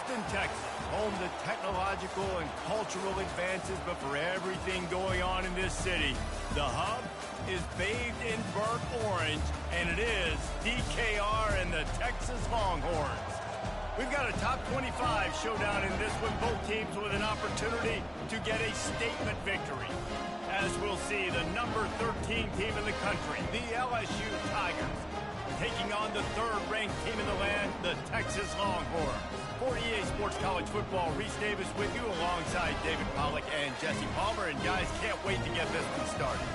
Houston, Texas, home to technological and cultural advances, but for everything going on in this city, the hub is bathed in burnt orange, and it is DKR and the Texas Longhorns. We've got a top 25 showdown in this one, both teams with an opportunity to get a statement victory. As we'll see, the number 13 team in the country, the LSU Tigers, taking on the third-ranked team in the land, the Texas Longhorns. For EA Sports College Football, Reese Davis with you alongside David Pollack and Jesse Palmer. And guys, can't wait to get this one started.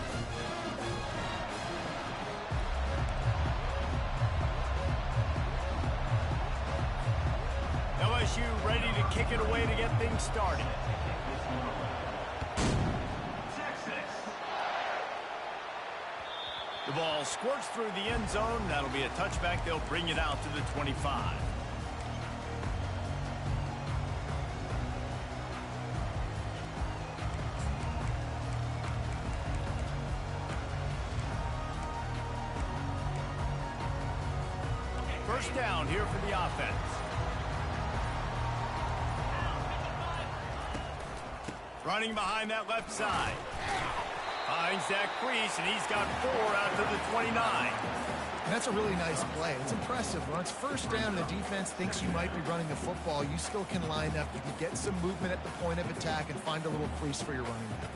LSU ready to kick it away to get things started. The ball squirts through the end zone. That'll be a touchback. They'll bring it out to the 25. First down here for the offense. Running behind that left side. Finds that crease, and he's got 4 out to the 29. And that's a really nice play. It's impressive. When it's first down and the defense thinks you might be running the football, you still can line up. You can get some movement at the point of attack and find a little crease for your running back.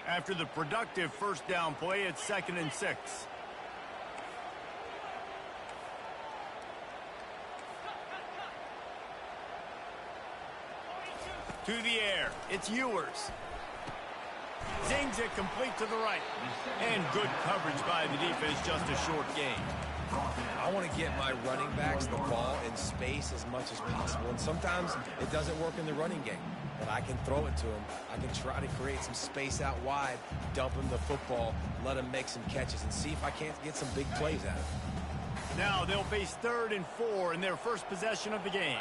After the productive first down play, it's 2nd and 6. To the air, it's Ewers. Zings it complete to the right. And good coverage by the defense, just a short gain. I want to get my running backs the ball in space as much as possible. And sometimes it doesn't work in the running game. But I can throw it to him. I can try to create some space out wide, dump him the football, let him make some catches, and see if I can't get some big plays out of him. Now they'll face 3rd and 4 in their first possession of the game.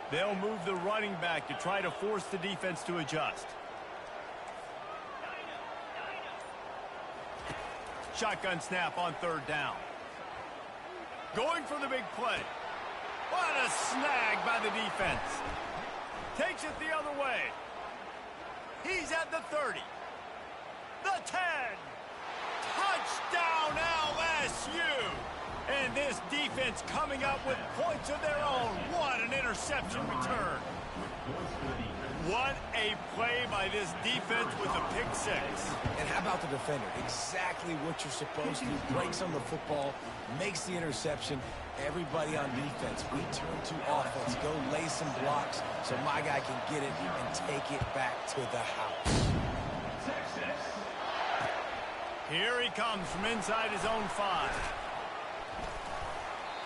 They'll move the running back to try to force the defense to adjust. Shotgun snap on 3rd down. Going for the big play. What a snag by the defense. Takes it the other way. He's at the 30. The 10. Touchdown LSU. And this defense coming up with points of their own. What an interception return. What a play by this defense with the pick 6. And how about the defender? Exactly what you're supposed to do. Breaks on the football, makes the interception. Everybody on defense, we turn to offense. Go lay some blocks so my guy can get it and take it back to the house. Here he comes from inside his own 5.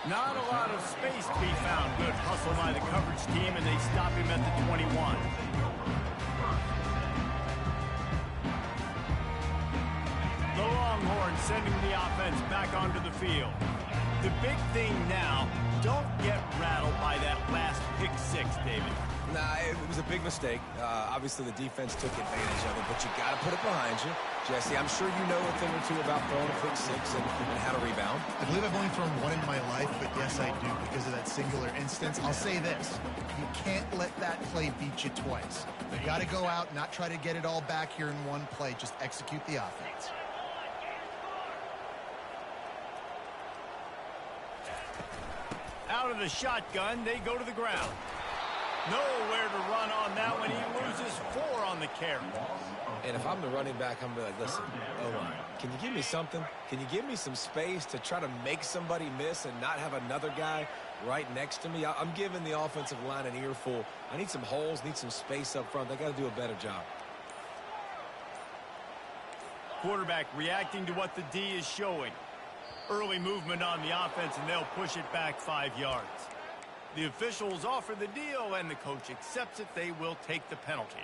Not a lot of space to be found. Good hustle by the coverage team, and they stop him at the 21. The Longhorns sending the offense back onto the field. The big thing now, don't get rattled by that last pick 6, David. Nah, it was a big mistake. Obviously, the defense took advantage of it, but you got to put it behind you. Jesse, I'm sure you know a thing or two about throwing a pick 6 and how to rebound. I believe I've only thrown one in my life, but yes, I do because of that singular instance. I'll say this. You can't let that play beat you twice. You got to go out, not try to get it all back here in one play. Just execute the offense. Out of the shotgun, they go to the ground. Nowhere to run on that one. He loses 4 on the carry. And if I'm the running back, I'm going to be like, listen, O-line, can you give me something? Can you give me some space to try to make somebody miss and not have another guy right next to me? I'm giving the offensive line an earful. I need some holes, need some space up front. They got to do a better job. Quarterback reacting to what the D is showing. Early movement on the offense, and they'll push it back 5 yards. The officials offer the deal, and the coach accepts it. They will take the penalty.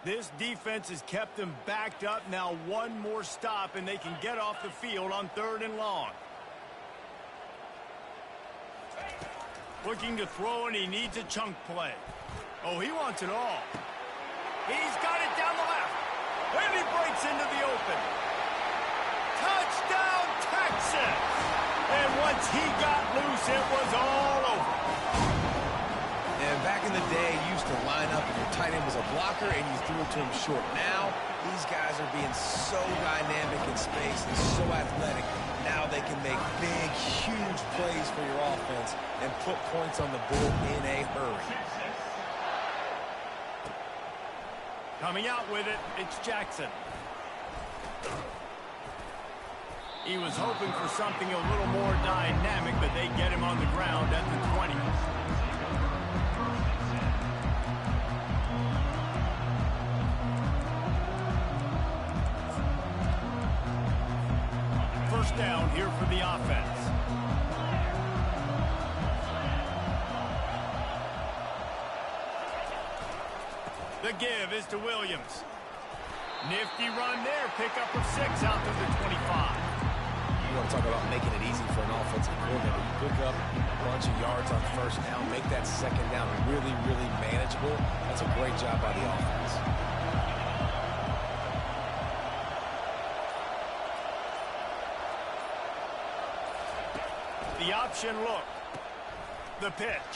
This defense has kept them backed up. Now one more stop, and they can get off the field on 3rd and long. Looking to throw, and he needs a chunk play. Oh, he wants it all. He's got it down the left. And he breaks into the open. Touchdown, Texas! And once he got loose, it was all over. And back in the day, you used to line up and your tight end was a blocker and you threw it to him short. Now, these guys are being so dynamic in space and so athletic. Now they can make big, huge plays for your offense and put points on the board in a hurry. Coming out with it, it's Jackson. He was hoping for something a little more dynamic, but they get him on the ground at the 20. First down here for the offense. The give is to Williams. Nifty run there. Pickup of 6 out to the 25. You want to talk about making it easy for an offensive coordinator. You pick up a bunch of yards on first down, make that second down really, really manageable. That's a great job by the offense. The option look. The pitch.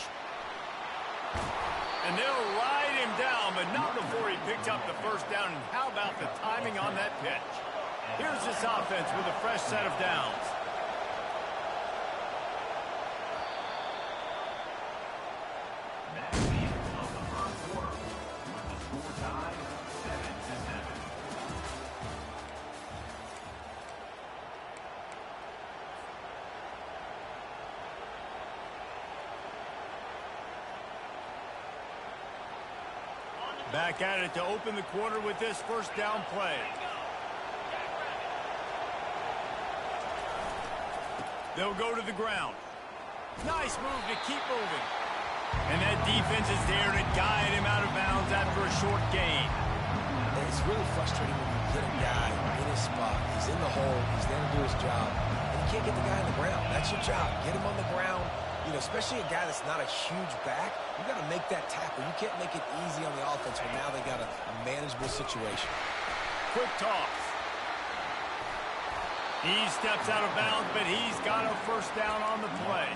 And they'll ride him down, but not before he picks up the first down. And how about the timing on that pitch? Here's this offense with a fresh set of downs. Back at it to open the quarter with this first down play. They'll go to the ground. Nice move to keep moving. And that defense is there to guide him out of bounds after a short gain. It's really frustrating when you get a guy in his spot. He's in the hole. He's there to do his job. And you can't get the guy on the ground. That's your job. Get him on the ground. You know, especially a guy that's not a huge back, you got to make that tackle. You can't make it easy on the offense when now they got a manageable situation. Quick toss. He steps out of bounds, but he's got a first down on the play.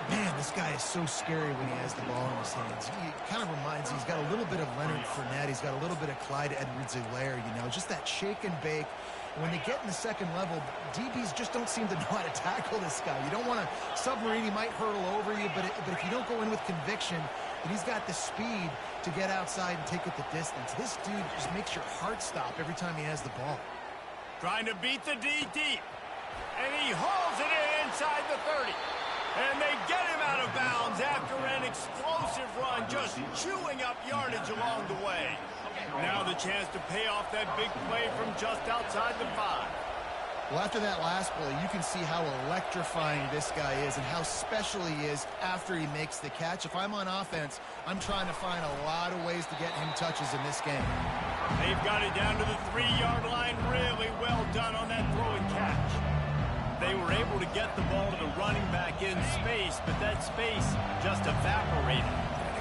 Man, this guy is so scary when he has the ball in his hands. He kind of reminds me, he's got a little bit of Leonard Fournette. He's got a little bit of Clyde Edwards-Helaire, you know, just that shake and bake. When they get in the second level, DBs just don't seem to know how to tackle this guy. You don't want to submarine. He might hurtle over you, but if you don't go in with conviction, and he's got the speed to get outside and take it the distance. This dude just makes your heart stop every time he has the ball. Trying to beat the D deep. And he hauls it in inside the 30. And they get him out of bounds after an explosive run, just chewing up yardage along the way. Now the chance to pay off that big play from just outside the 5. Well, after that last play, you can see how electrifying this guy is and how special he is after he makes the catch. If I'm on offense, I'm trying to find a lot of ways to get him touches in this game. They've got it down to the 3-yard line. Really well done on that throw and catch. They were able to get the ball to the running back in space, but that space just evaporated.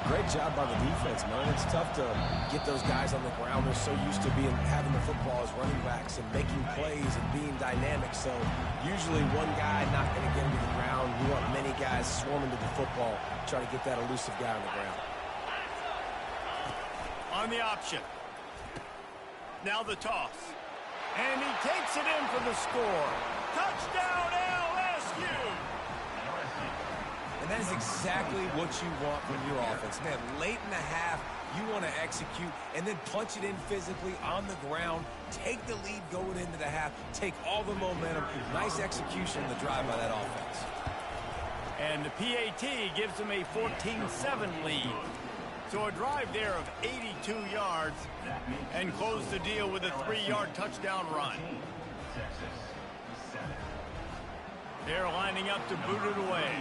Great job by the defense, man. It's tough to get those guys on the ground. They're so used to having the football as running backs and making plays and being dynamic. So usually one guy not going to get him to the ground. You want many guys swarming to the football, try to get that elusive guy on the ground. On the option. Now the toss. And he takes it in for the score. Touchdown LSU! And that is exactly what you want from your offense. Man, late in the half, you want to execute and then punch it in physically on the ground, take the lead going into the half, take all the momentum. Nice execution on the drive by that offense. And the PAT gives them a 14-7 lead. So a drive there of 82 yards and close the deal with a 3-yard touchdown run. They're lining up to boot it away.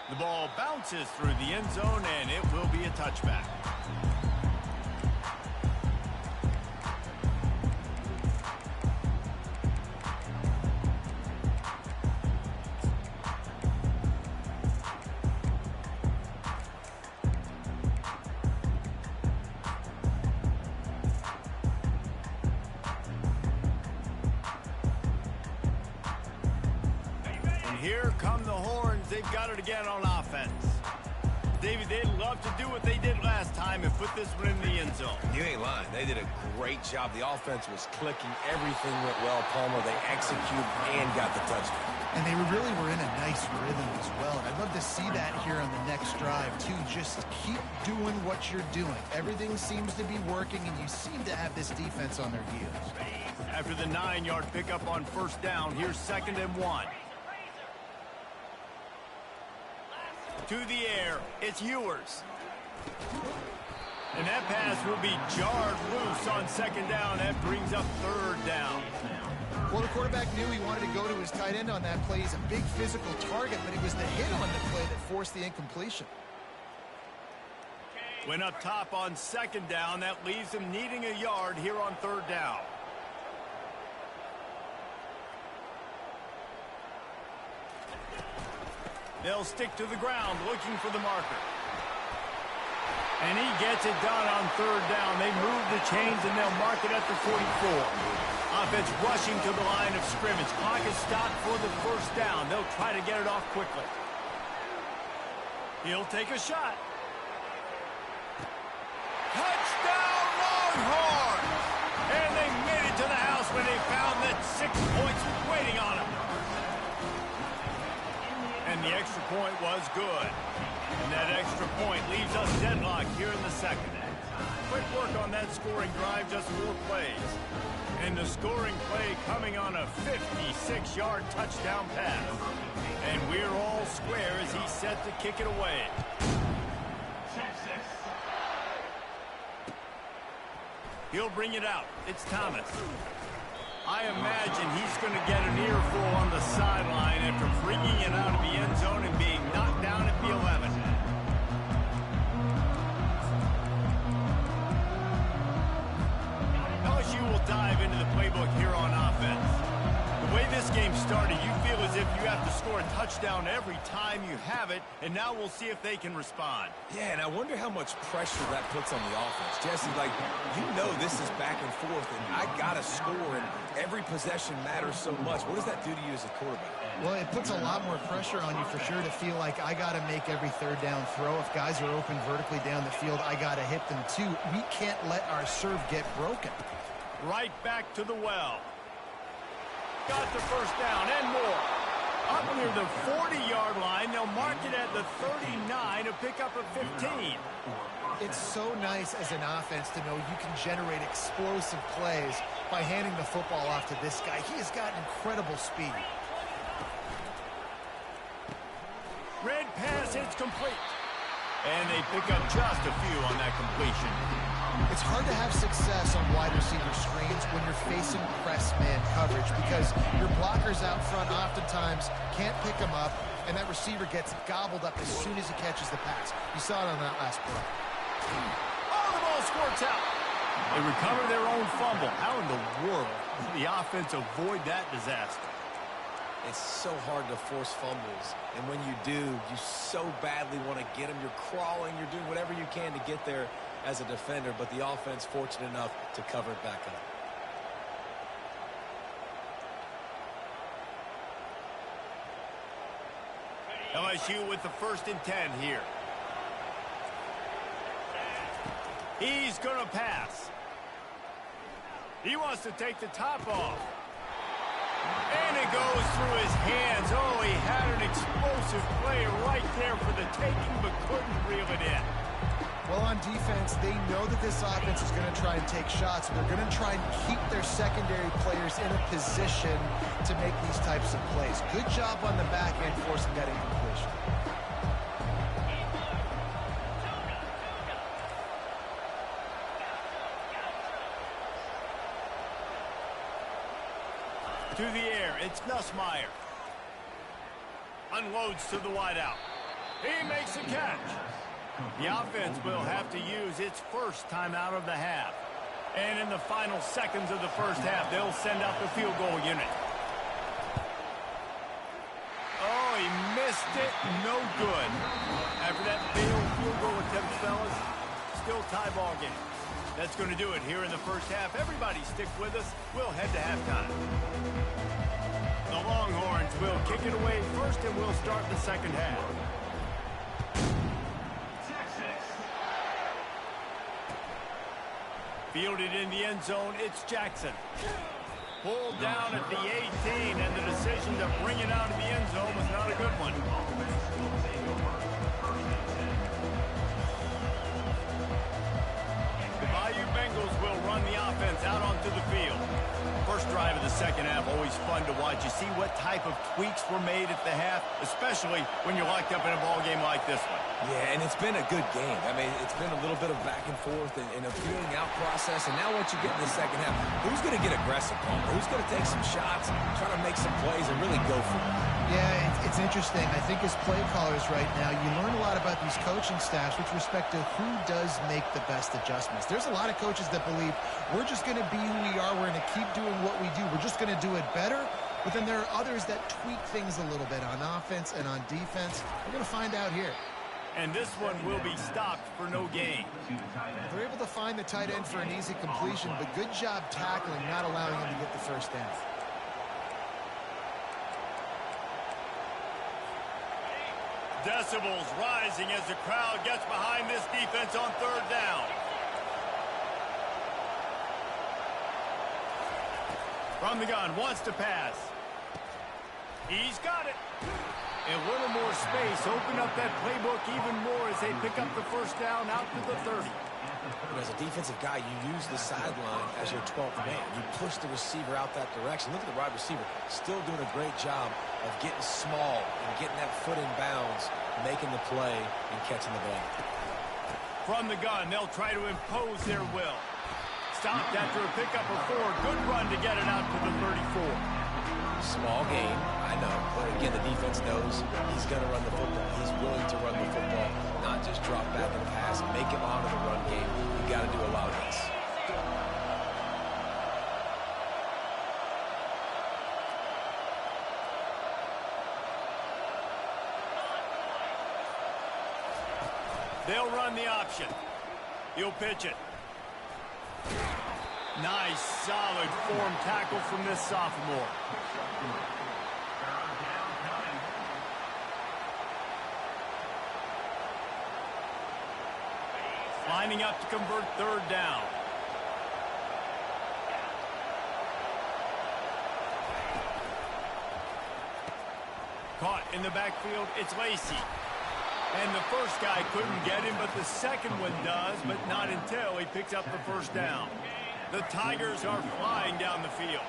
The ball bounces through the end zone, and it will be a touchback. here come the horns. They've got it again on offense. David, they'd love to do what they did last time and put this one in the end zone. You ain't lying. They did a great job. The offense was clicking. Everything went well, Palmer. They executed and got the touchdown. And they really were in a nice rhythm as well. And I'd love to see that here on the next drive, too. Just keep doing what you're doing. Everything seems to be working, and you seem to have this defense on their heels. After the 9-yard pickup on first down, here's 2nd and 1. To the air, it's Ewers. And that pass will be jarred loose on 2nd down. That brings up 3rd down. Well, the quarterback knew he wanted to go to his tight end on that play. He's a big physical target, but it was the hit on the play that forced the incompletion. Went up top on 2nd down. That leaves him needing a yard here on 3rd down. They'll stick to the ground looking for the marker. And he gets it done on 3rd down. They move the chains and they'll mark it at the 44. Offense rushing to the line of scrimmage. Clock is stopped for the 1st down. They'll try to get it off quickly. He'll take a shot. Touchdown Longhorns! And they made it to the house when they found that 6 points was waiting on them. And the extra point was good. And that extra point leaves us deadlocked here in the 2nd. Quick work on that scoring drive, just 4 plays. And the scoring play coming on a 56-yard touchdown pass. And we're all square as he's set to kick it away. He'll bring it out. It's Thomas. I imagine he's going to get an earful on the sideline after bringing it out of the end zone and being knocked down at the 11. LSU will dive into the playbook here on offense. The way this game started, you feel as if you have to score a touchdown every time you have it, and now we'll see if they can respond. Yeah, and I wonder how much pressure that puts on the offense. Jesse, like, you know this is back and forth, and I got to score, and every possession matters so much. What does that do to you as a quarterback? Well, it puts a lot more pressure on you for sure to feel like I got to make every 3rd down throw. If guys are open vertically down the field, I got to hit them too. We can't let our serve get broken. Right back to the well. Got the 1st down and more. Up near the 40-yard line, they'll mark it at the 39 to pick up a 15. It's so nice as an offense to know you can generate explosive plays by handing the football off to this guy. He has got incredible speed. Red pass, it's complete. And they pick up just a few on that completion. It's hard to have success on wide receiver screens when you're facing press man coverage because your blockers out front oftentimes can't pick them up, and that receiver gets gobbled up as soon as he catches the pass. You saw it on that last play. Oh, the ball squirts out. They recover their own fumble. How in the world did the offense avoid that disaster? It's so hard to force fumbles, and when you do, you so badly want to get them. You're crawling, you're doing whatever you can to get there as a defender, but the offense fortunate enough to cover it back up. LSU with the 1st and 10 here. He's going to pass. He wants to take the top off. And it goes through his hands. Oh, he had an explosive play right there for the taking, but couldn't reel it in. Well, on defense, they know that this offense is going to try and take shots. They're going to try and keep their secondary players in a position to make these types of plays. Good job on the back end forcing that incompletion. To the air, it's Nussmeier. Unloads to the wideout. He makes a catch. The offense will have to use its 1st time out of the half. And in the final seconds of the 1st half, they'll send out the field goal unit. Oh, he missed it. No good. After that failed field goal attempt, fellas, still tie ball game. That's going to do it here in the first half. Everybody stick with us. We'll head to halftime. The Longhorns will kick it away first, and we'll start the second half. Fielded in the end zone, it's Jackson. Pulled down at the 18, and the decision to bring it out of the end zone was not a good one. The Bayou Bengals will run the offense out onto the field. First drive of the second half, always fun to watch. You see what type of tweaks were made at the half, especially when you're locked up in a ball game like this one. Yeah, and it's been a good game. I mean, it's been a little bit of back and forth and a feeling out process. And now once you get in the second half, who's going to get aggressive, Palmer? Who's going to take some shots, try to make some plays, and really go for it? Yeah, it's interesting. I think as play callers right now, you learn a lot about these coaching staffs with respect to who does make the best adjustments. There's a lot of coaches that believe we're just going to be who we are. We're going to keep doing what we do. We're just going to do it better. But then there are others that tweak things a little bit on offense and on defense. We're going to find out here. And this one will be stopped for no gain. They're able to find the tight end for an easy completion, but good job tackling, not allowing him to get the first down. Decibels rising as the crowd gets behind this defense on third down. From the gun, wants to pass. He's got it. A little more space, open up that playbook even more as they pick up the first down out to the 30. As a defensive guy, you use the sideline as your 12th man. You push the receiver out that direction. Look at the wide receiver, still doing a great job of getting small and getting that foot in bounds, making the play and catching the ball. From the gun, they'll try to impose their will. Stopped after a pickup of 4. Good run to get it out to the 34. Small gain, I know, but again, the defense knows he's going to run the football. He's willing to run the football, not just drop back and pass, make him out of the run game. You got to do a lot of this. They'll run the option. He'll pitch it. Nice, solid form tackle from this sophomore. Lining up to convert third down. Caught in the backfield, it's Lacey. And the first guy couldn't get him, but the second one does, but not until he picks up the first down. The Tigers are flying down the field.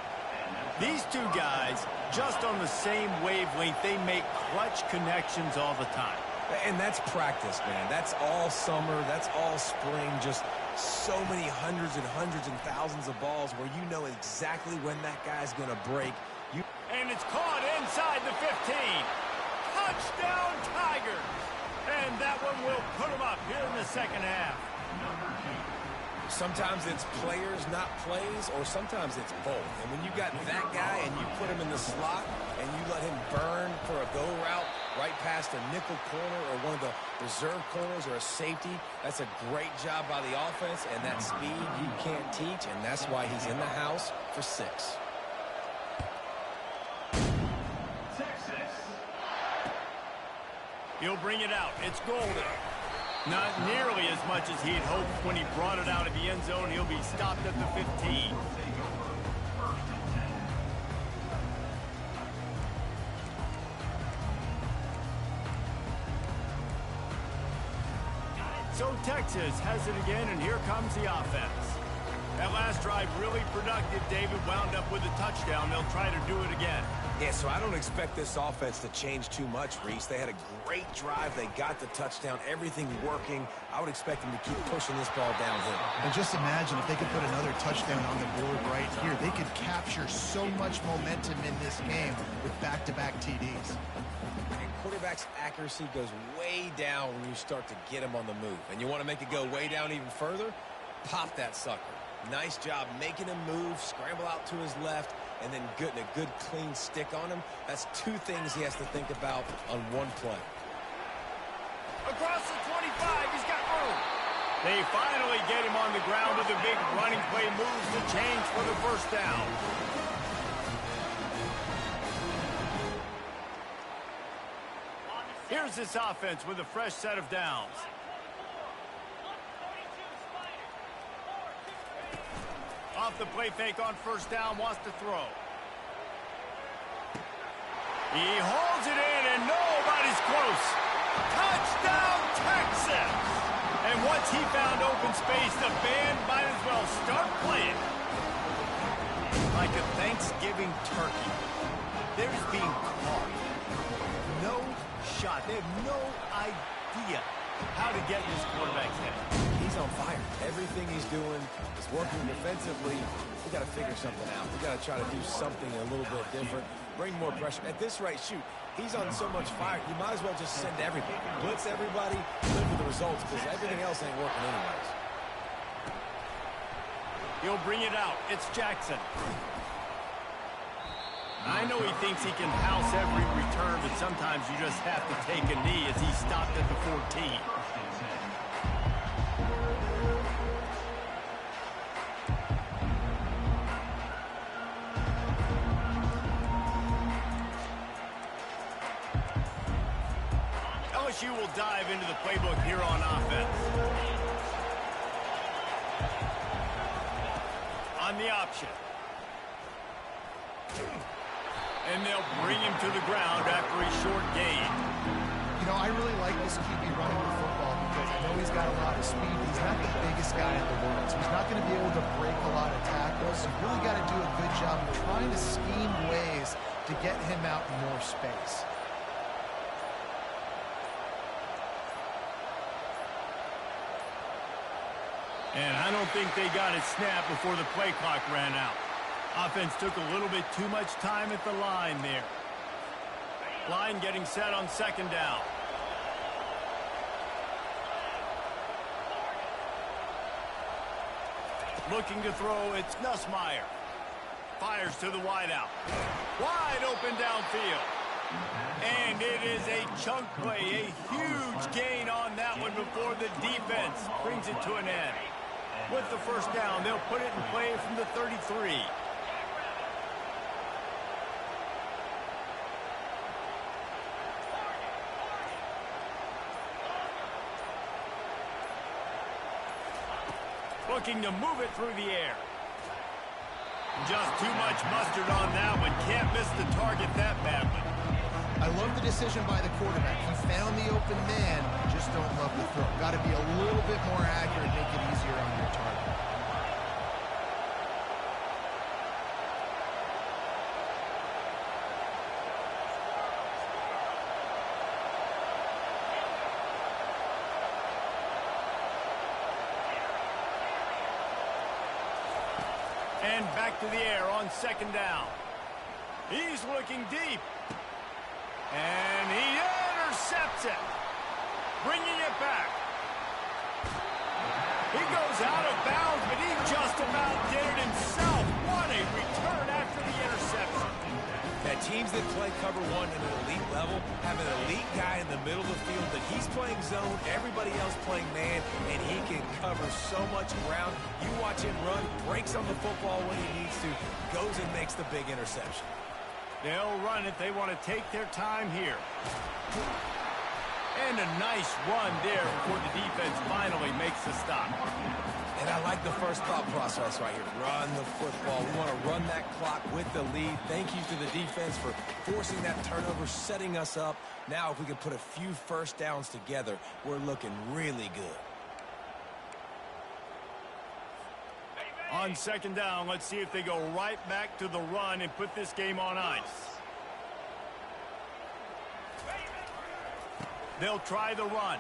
These two guys, just on the same wavelength, they make clutch connections all the time. And that's practice, man. That's all summer. That's all spring. Just so many hundreds and thousands of balls where you know exactly when that guy's going to break. And it's caught inside the 15. Touchdown, Tigers. And that one will put them up here in the second half. Sometimes it's players, not plays, or sometimes it's both. And when you got that guy and you put him in the slot and you let him burn for a go route right past a nickel corner or one of the reserve corners or a safety, that's a great job by the offense, and that speed you can't teach, and that's why he's in the house for 6. He'll bring it out. It's Golden. Not nearly as much as he'd hoped when he brought it out of the end zone. He'll be stopped at the 15. So Texas has it again, and here comes the offense. That last drive really productive. David wound up with a touchdown. They'll try to do it again. Yeah, so I don't expect this offense to change too much, Reese. They had a great drive. They got the touchdown. Everything working. I would expect them to keep pushing this ball downhill. And just imagine if they could put another touchdown on the board right here. They could capture so much momentum in this game with back-to-back TDs. And quarterback's accuracy goes way down when you start to get him on the move. And you want to make it go way down even further? Pop that sucker. Nice job making him move, scramble out to his left, and then getting a good clean stick on him. That's 2 things he has to think about on one play. Across the 25, he's got room. They finally get him on the ground with a big running play moves to change for the first down. Here's this offense with a fresh set of downs. Off the play fake on first down, wants to throw. He holds it in, and nobody's close. Touchdown, Texas! And once he found open space, the band might as well start playing. Like a Thanksgiving turkey, they're just being caught. No shot. They have no idea how to get in this quarterback's head. He's on fire. Everything he's doing is working defensively. We got to figure something out. We got to try to do something a little bit different. Bring more pressure. At this rate, shoot, he's on so much fire, you might as well just send everything. Blitz everybody, live with the results, because everything else ain't working anyways. He'll bring it out. It's Jackson. I know he thinks he can house every return, but sometimes you just have to take a knee as he stopped at the 14. LSU will dive into the playbook here on offense. On the option. And they'll bring him to the ground after a short gain. You know, I really like this QB running the football because I know he's got a lot of speed. He's not the biggest guy in the world, so he's not going to be able to break a lot of tackles. So you really got to do a good job of trying to scheme ways to get him out in more space. And I don't think they got it snapped before the play clock ran out. Offense took a little bit too much time at the line there. Line getting set on second down. Looking to throw, it's Nussmeier. Fires to the wideout. Wide open downfield. And it is a chunk play, a huge gain on that one before the defense brings it to an end. With the first down, they'll put it in play from the 33. Looking to move it through the air. Just too much mustard on that one. Can't miss the target that badly. I love the decision by the quarterback. He found the open man, just don't love the throw. Got to be a little bit more accurate, make it easier on your target. And back to the air on second down. He's looking deep. And he intercepts it. Bringing it back. He goes out of bounds, but he just about did it himself. What a return after the interception. That teams that play cover one at an elite level have an elite guy in the middle of the field that he's playing zone, everybody else playing man, and he can cover so much ground. You watch him run, breaks on the football when he needs to, goes and makes the big interception. They'll run it. They want to take their time here. And a nice run there before the defense finally makes the stop. And I like the first thought process right here. Run the football. We want to run that clock with the lead. Thank you to the defense for forcing that turnover, setting us up. Now if we can put a few first downs together, we're looking really good. On second down, let's see if they go right back to the run and put this game on ice. They'll try the run.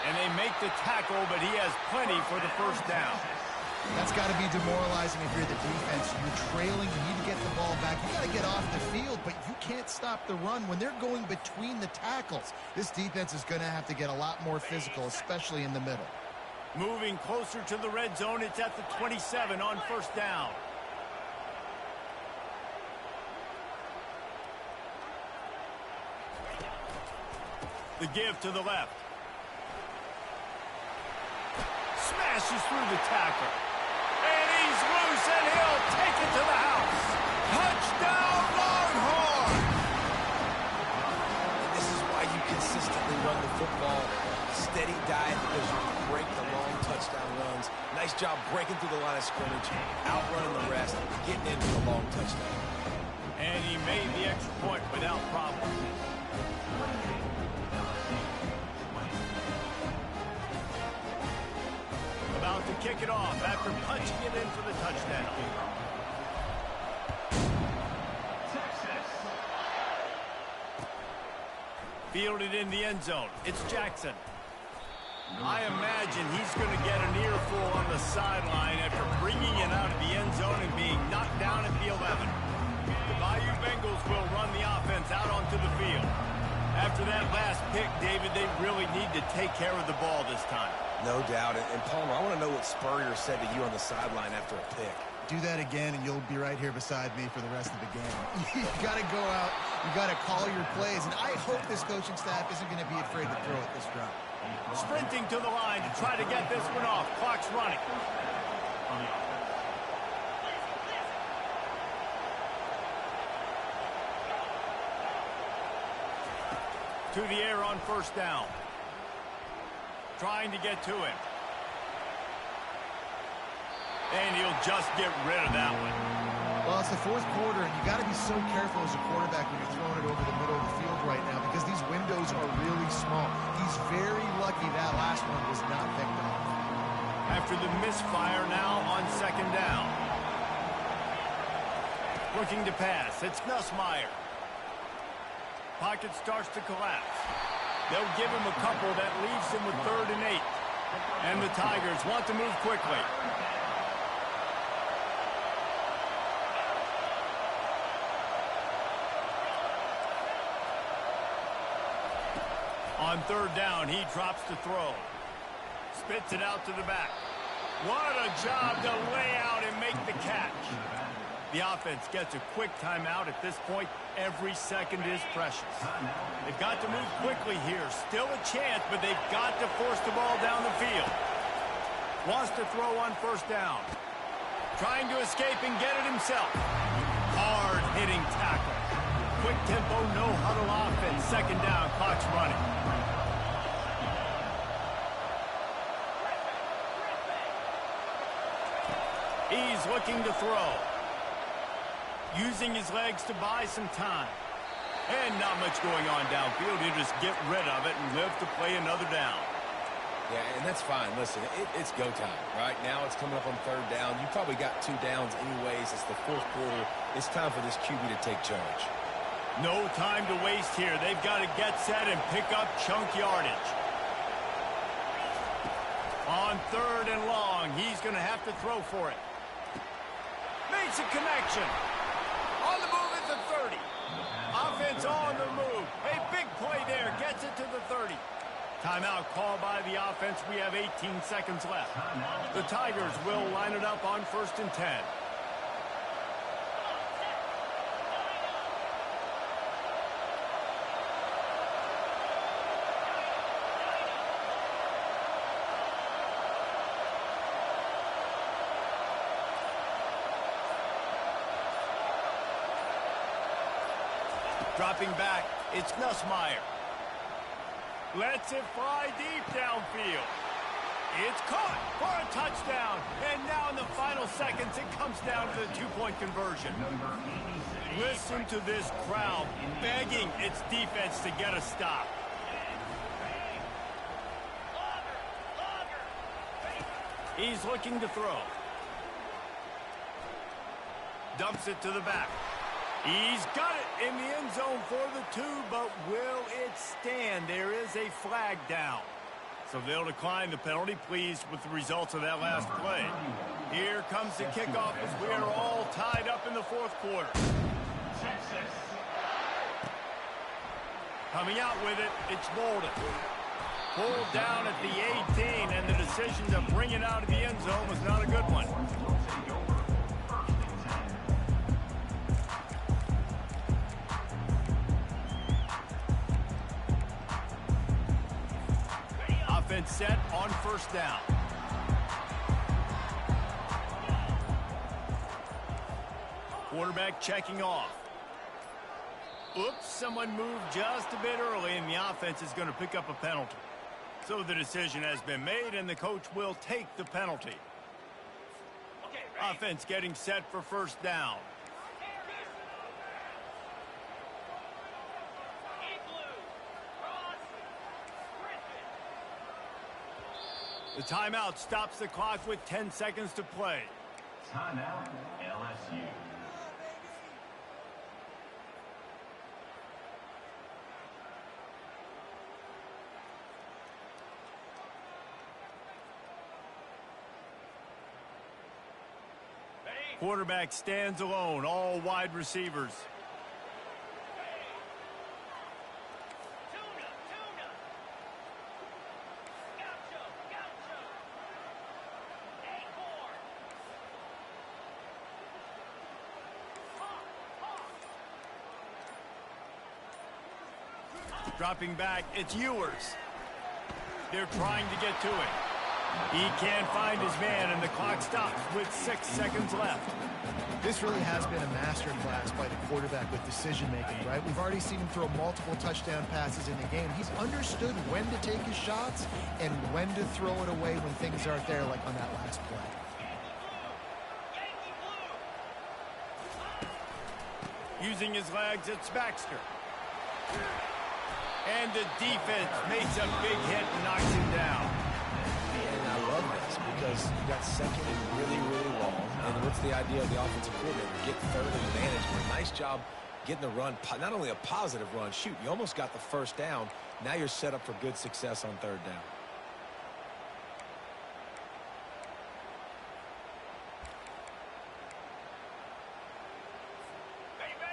And they make the tackle, but he has plenty for the first down. That's got to be demoralizing if you're the defense. You're trailing, you need to get the ball back. You got to get off the field, but you can't stop the run. When they're going between the tackles, this defense is going to have to get a lot more physical, especially in the middle. Moving closer to the red zone, it's at the 27 on first down. The give to the left. pushes through the tackle. And he's loose, and he'll take it to the house. Touchdown, Longhorn! And this is why you consistently run the football. Steady diet because you can break the long touchdown runs. Nice job breaking through the line of scrimmage, outrunning the rest, getting into the long touchdown. And he made the extra point without problem. About to kick it off after punching it in for the touchdown. Fielded in the end zone. It's Jackson. I imagine he's going to get an earful on the sideline after bringing it out of the end zone and being knocked down at the 11. The Bayou Bengals will run the offense out onto the field. After that last pick, David, they really need to take care of the ball this time. No doubt. And Palmer, I want to know what Spurrier said to you on the sideline after a pick. Do that again, and you'll be right here beside me for the rest of the game. You got to go out. You got to call your plays, and I hope this coaching staff isn't going to be afraid to throw it this drive. Sprinting to the line to try to get this one off. Clock's running. To the air on first down. Trying to get to him. And he'll just get rid of that one. Well, it's the fourth quarter, and you got to be so careful as a quarterback when you're throwing it over the middle of the field right now because these windows are really small. He's very lucky that last one was not picked up. After the misfire now on second down. Looking to pass. It's Nussmeier. Pocket starts to collapse. They'll give him a couple that leaves him with 3rd and 8. And the Tigers want to move quickly. On 3rd down, he drops to throw. Spits it out to the back. What a job to lay out and make the catch. The offense gets a quick timeout at this point. Every second is precious. They've got to move quickly here. Still a chance, but they've got to force the ball down the field. Wants to throw on first down. Trying to escape and get it himself. Hard-hitting tackle. Quick tempo, no huddle offense. Second down, clock's running. He's looking to throw. Using his legs to buy some time. And not much going on downfield. He'll just get rid of it and live to play another down. Yeah, and that's fine. Listen, it's go time. Right now it's coming up on 3rd down. You probably got 2 downs anyways. It's the 4th quarter. It's time for this QB to take charge. No time to waste here. They've got to get set and pick up chunk yardage. On 3rd and long, he's going to have to throw for it. Makes a connection. On the move at the 30. Offense on the move. A big play there. Gets it to the 30. Timeout called by the offense. We have 18 seconds left. The Tigers will line it up on 1st and 10. Dropping back, it's Nussmeier. Lets it fly deep downfield. It's caught for a touchdown. And now in the final seconds, it comes down to the 2-point conversion. Listen to this crowd begging its defense to get a stop. He's looking to throw. Dumps it to the back. He's got it in the end zone for the 2, but will it stand? There is a flag down. So they'll decline the penalty, pleased with the results of that last play. Here comes the kickoff as we are all tied up in the 4th quarter. Coming out with it, it's Bolden. Pulled down at the 18, and the decision to bring it out of the end zone was not a good one. Offense set on first down. Quarterback checking off. Oops, someone moved just a bit early, and the offense is going to pick up a penalty. So the decision has been made, and the coach will take the penalty. Offense getting set for first down. The timeout stops the clock with 10 seconds to play. Timeout, LSU. Quarterback stands alone, all wide receivers. Dropping back, it's Ewers. They're trying to get to it. He can't find his man, and the clock stops with 6 seconds left. This really has been a masterclass by the quarterback with decision-making, right? We've already seen him throw multiple touchdown passes in the game. He's understood when to take his shots and when to throw it away when things aren't there, like on that last play. Using his legs, it's Baxter. And the defense makes a big hit and knocks him down. And I love this because you got second and really, really long. And what's the idea of the offensive coordinator? Get third and management. Nice job getting the run. Not only a positive run, shoot, you almost got the first down. Now you're set up for good success on third down.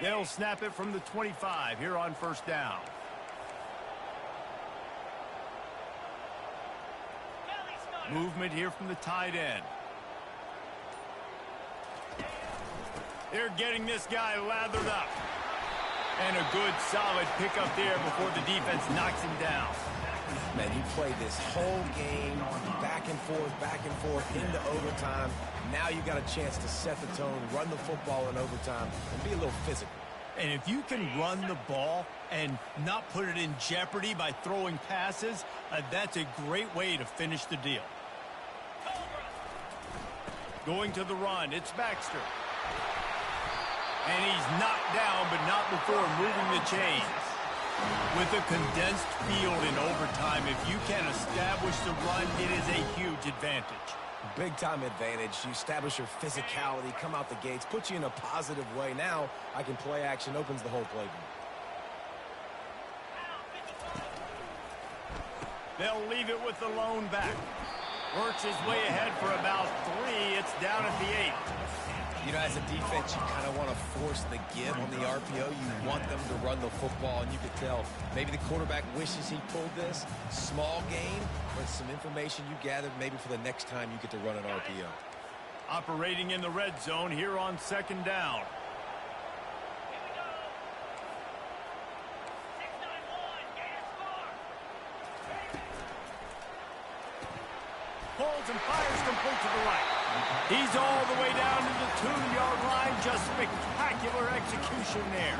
They'll snap it from the 25 here on first down. Movement here from the tight end. They're getting this guy lathered up. And a good solid pickup there before the defense knocks him down. Man, you play this whole game back and forth into overtime. Now you got a chance to set the tone, run the football in overtime, and be a little physical. And if you can run the ball and not put it in jeopardy by throwing passes, that's a great way to finish the deal. Going to the run, it's Baxter. And he's knocked down, but not before moving the chains. With a condensed field in overtime, if you can establish the run, it is a huge advantage. Big-time advantage. You establish your physicality, come out the gates, put you in a positive way. Now, I can play action, opens the whole playbook. They'll leave it with the lone back. Works his way ahead for about 3. It's down at the 8. You know, as a defense, you kind of want to force the give on the RPO. You want them to run the football, and you could tell maybe the quarterback wishes he pulled this. Small gain, but some information you gathered maybe for the next time you get to run an RPO. Operating in the red zone here on second down. Pulls and fires complete to the right. He's all the way down to the 2-yard line. Just spectacular execution there.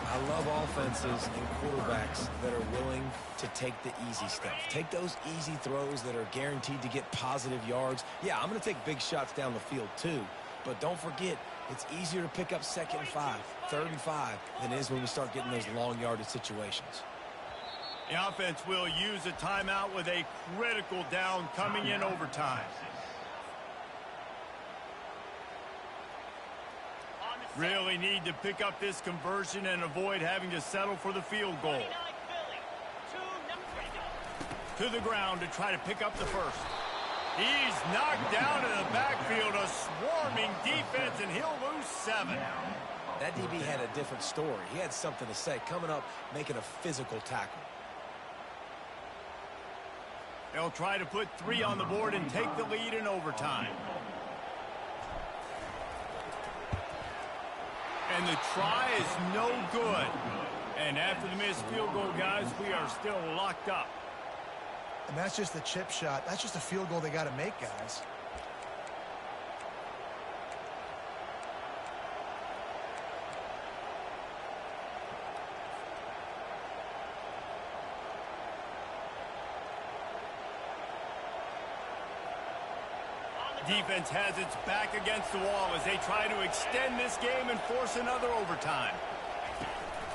I love offenses and quarterbacks that are willing to take the easy stuff. Take those easy throws that are guaranteed to get positive yards. Yeah, I'm going to take big shots down the field too. But don't forget, it's easier to pick up 2nd and 5, 3rd and 5 than it is when we start getting those long yardage situations. The offense will use a timeout with a critical down coming in overtime. Really need to pick up this conversion and avoid having to settle for the field goal. To the ground to try to pick up the first. He's knocked down in the backfield, a swarming defense, and he'll lose 7. That DB had a different story. He had something to say, coming up, making a physical tackle. They'll try to put 3 on the board and take the lead in overtime. And the try is no good. And after the missed field goal, guys, we are still locked up. And that's just a chip shot. That's just a field goal they got to make, guys. Defense has its back against the wall as they try to extend this game and force another overtime.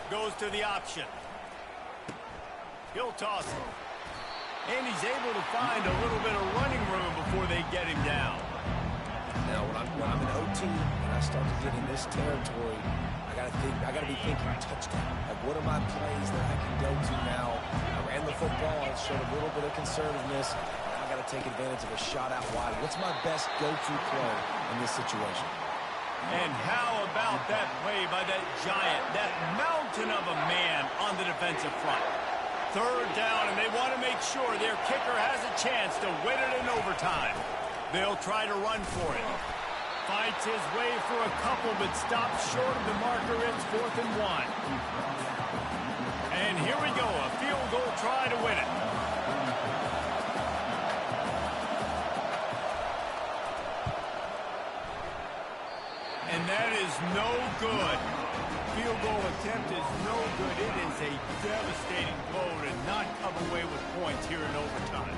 Goes to the option. He'll toss it. And he's able to find a little bit of running room before they get him down. Now, when I'm in OT and I start to get in this territory, I gotta be thinking touchdown. Like, what are my plays that I can go to now? I ran the football. I showed a little bit of conservativeness. I got to take advantage of a shot out wide. What's my best go-to play in this situation? And how about that play by that giant, that mountain of a man on the defensive front? Third down, and they want to make sure their kicker has a chance to win it in overtime. They'll try to run for it. Fights his way for a couple, but stops short of the marker. It's 4th and 1. And here we go, a field goal try to win it. And that is no good. Field goal attempt is no good. It is a devastating blow to not come away with points here in overtime.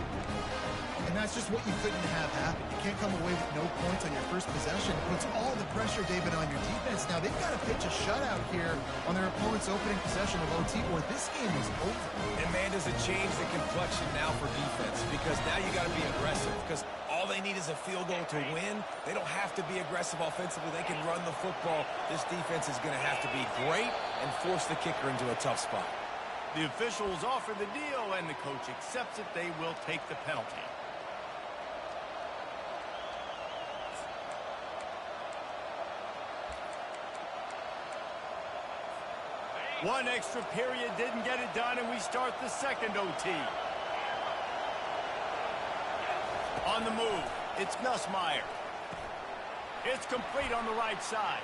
And that's just what you couldn't have happen. You can't come away with no points on your first possession. It puts all the pressure, David, on your defense. Now, they've got to pitch a shutout here on their opponent's opening possession of OT, or this game is over. And, man, does it change the complexion now for defense? Because now you got to be aggressive. Because all they need is a field goal to win. They don't have to be aggressive offensively. They can run the football. This defense is going to have to be great and force the kicker into a tough spot. The officials offer the deal, and the coach accepts it. They will take the penalty. One extra period didn't get it done, and we start the second OT. On the move, it's Nussmeier. It's complete on the right side.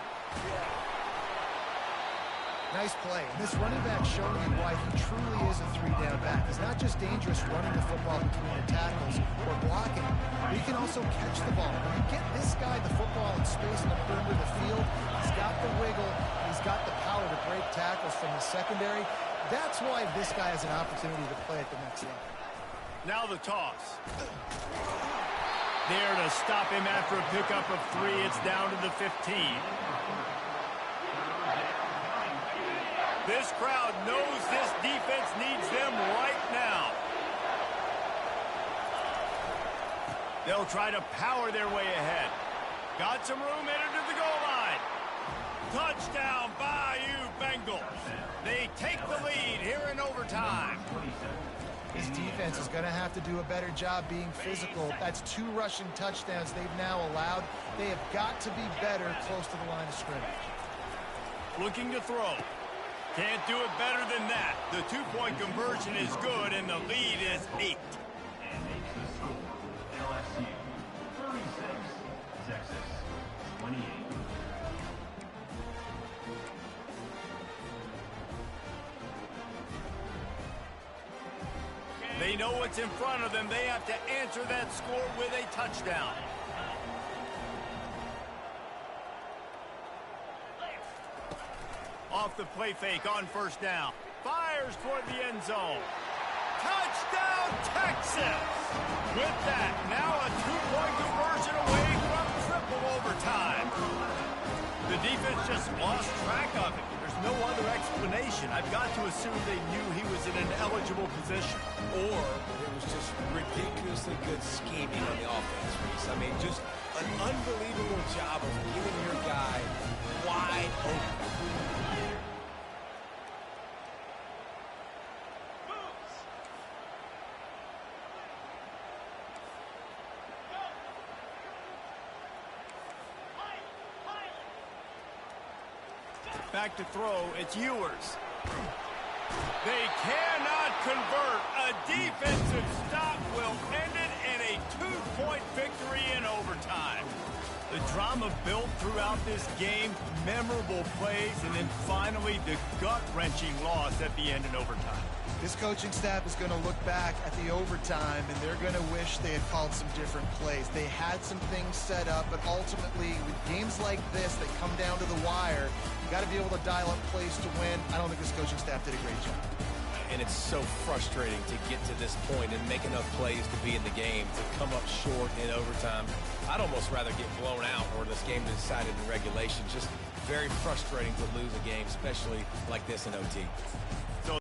Nice play. And this running back showing you why he truly is a three-down back. He's not just dangerous running the football between the tackles or blocking, but he can also catch the ball. When you get this guy the football in space in the perimeter of the field, he's got the wiggle, he's got the power to break tackles from the secondary. That's why this guy has an opportunity to play at the next level. Now the toss. There to stop him after a pickup of 3. It's down to the 15. This crowd knows this defense needs them right now. They'll try to power their way ahead. Got some room headed to the goal line. Touchdown, Bayou Bengals. They take the lead here in overtime. This defense is going to have to do a better job being physical. That's 2 rushing touchdowns they've now allowed. They have got to be better close to the line of scrimmage. Looking to throw. Can't do it better than that. The 2-point conversion is good, and the lead is 8. LSU 36, Texas 28. They know what's in front of them. They have to answer that score with a touchdown. Off the play fake on first down. Fires toward the end zone. Touchdown, Texas! With that, now a 2-point conversion away from triple overtime. The defense just lost track of it. There's no other explanation. I've got to assume they knew he was in an eligible position. Or it was just ridiculously good scheming on the offense, Reese. I mean, just an unbelievable job of giving your guy wide open. Back to throw, it's Ewers. They cannot convert. A defensive stop will end it in a 2-point victory in overtime. The drama built throughout this game, memorable plays, and then finally the gut-wrenching loss at the end in overtime. This coaching staff is going to look back at the overtime, and they're going to wish they had called some different plays. They had some things set up, but ultimately, with games like this that come down to the wire, you got to be able to dial up plays to win. I don't think this coaching staff did a great job. And it's so frustrating to get to this point and make enough plays to be in the game, to come up short in overtime. I'd almost rather get blown out or this game decided in regulation. Just very frustrating to lose a game, especially like this in OT. So